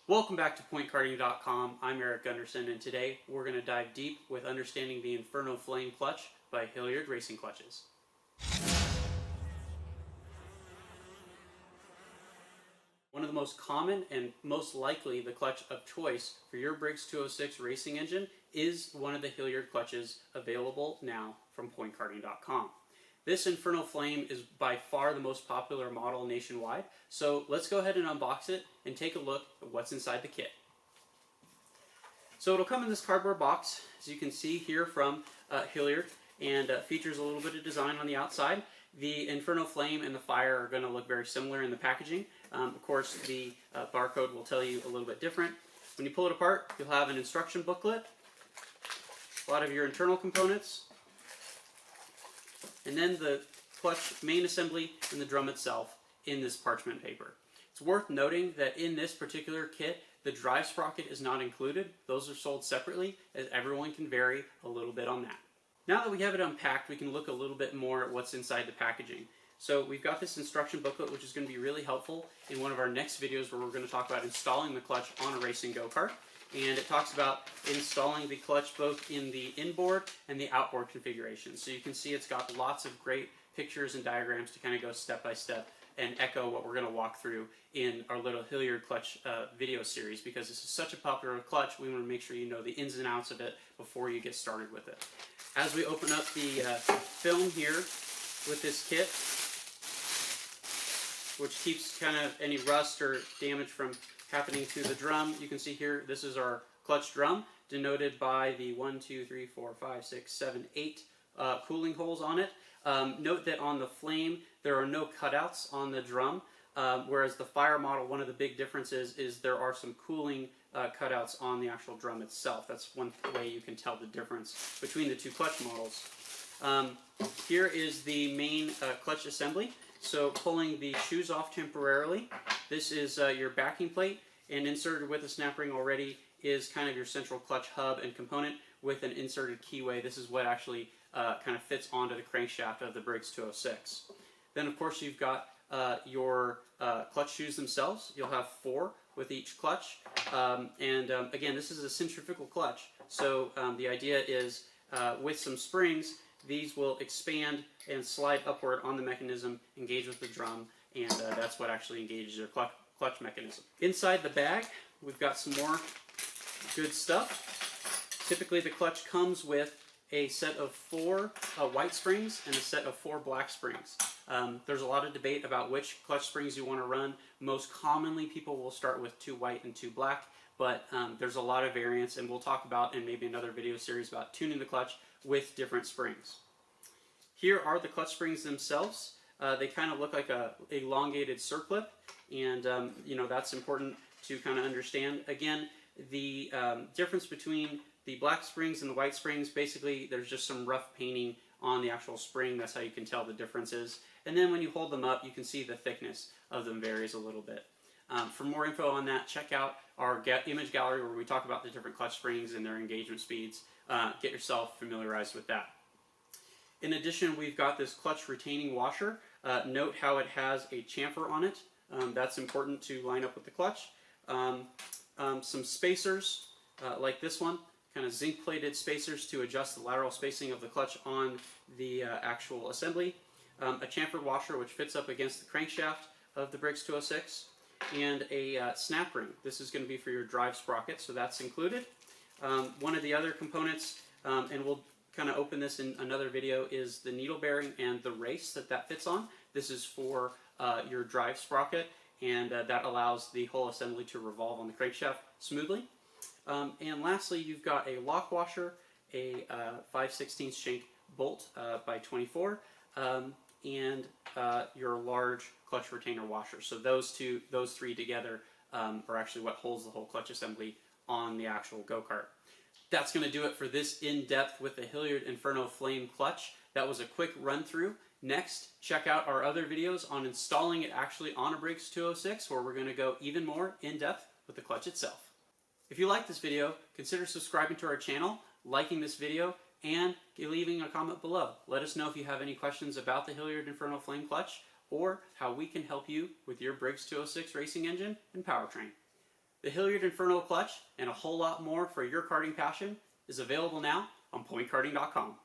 Welcome back to PointKarting.com. I'm Eric Gunderson, and today we're going to dive deep with understanding the Inferno Flame clutch by Hilliard Racing Clutches. One of the most common and most likely the clutch of choice for your Briggs 206 racing engine is one of the Hilliard clutches available now from PointKarting.com. This Inferno Flame is by far the most popular model nationwide, so let's go ahead and unbox it and take a look at what's inside the kit. So it'll come in this cardboard box, as you can see here from Hilliard, and features a little bit of design on the outside. The Inferno Flame and the fire are going to look very similar in the packaging. Of course, the barcode will tell you a little bit different. When you pull it apart, you'll have an instruction booklet, a lot of your internal components, and then the clutch main assembly and the drum itself in this parchment paper. It's worth noting that in this particular kit, the drive sprocket is not included. Those are sold separately, as everyone can vary a little bit on that. Now that we have it unpacked, we can look a little bit more at what's inside the packaging. So we've got this instruction booklet, which is going to be really helpful in one of our next videos where we're going to talk about installing the clutch on a racing go-kart. And it talks about installing the clutch both in the inboard and the outboard configuration. So you can see it's got lots of great pictures and diagrams to kind of go step by step and echo what we're going to walk through in our little Hilliard clutch video series, because this is such a popular clutch. We want to make sure you know the ins and outs of it before you get started with it. As we open up the film here with this kit, which keeps kind of any rust or damage from happening to the drum, you can see here this is our clutch drum, denoted by the 1, 2, 3, 4, 5, 6, 7, 8 cooling holes on it. Note that on the Flame there are no cutouts on the drum, whereas the Fire model, one of the big differences is there are some cooling cutouts on the actual drum itself. That's one way you can tell the difference between the two clutch models. Here is the main clutch assembly. So pulling the shoes off temporarily, this is your backing plate, and inserted with the snap ring already is kind of your central clutch hub and component with an inserted keyway. This is what actually kind of fits onto the crankshaft of the Briggs 206. Then of course you've got your clutch shoes themselves. You'll have 4 with each clutch, again, this is a centrifugal clutch, so the idea is with some springs, these will expand and slide upward on the mechanism, engage with the drum, and that's what actually engages your clutch mechanism. Inside the bag, we've got some more good stuff. Typically the clutch comes with a set of 4 white springs and a set of 4 black springs. There's a lot of debate about which clutch springs you want to run. Most commonly people will start with 2 white and 2 black, but there's a lot of variance, and we'll talk about in maybe another video series about tuning the clutch with different springs. Here are the clutch springs themselves. They kind of look like a elongated circlip, and you know, that's important to kind of understand. Again, the difference between the black springs and the white springs, basically there's just some rough painting on the actual spring. That's how you can tell the differences. And then when you hold them up, you can see the thickness of them varies a little bit. For more info on that, check out our image gallery where we talk about the different clutch springs and their engagement speeds. Get yourself familiarized with that. In addition, we've got this clutch retaining washer. Note how it has a chamfer on it. That's important to line up with the clutch. Some spacers like this one, kind of zinc plated spacers to adjust the lateral spacing of the clutch on the actual assembly. A chamfered washer which fits up against the crankshaft of the Briggs 206, and a snap ring. This is going to be for your drive sprocket, so that's included. One of the other components, and we'll kind of open this in another video, is the needle bearing and the race that fits on. This is for your drive sprocket, and that allows the whole assembly to revolve on the crankshaft smoothly. And lastly, you've got a lock washer, a 5/16 shank bolt by 24, and your large clutch retainer washer. So those 3 together are actually what holds the whole clutch assembly on the actual go-kart. That's going to do it for this in-depth with the Hilliard Inferno Flame clutch. That was a quick run-through. Next, check out our other videos on installing it actually on a Briggs 206, where we're going to go even more in-depth with the clutch itself. If you like this video, consider subscribing to our channel, liking this video, and leaving a comment below. Let us know if you have any questions about the Hilliard Inferno Flame clutch, or how we can help you with your Briggs 206 racing engine and powertrain. The Hilliard Inferno Clutch and a whole lot more for your karting passion is available now on pointkarting.com.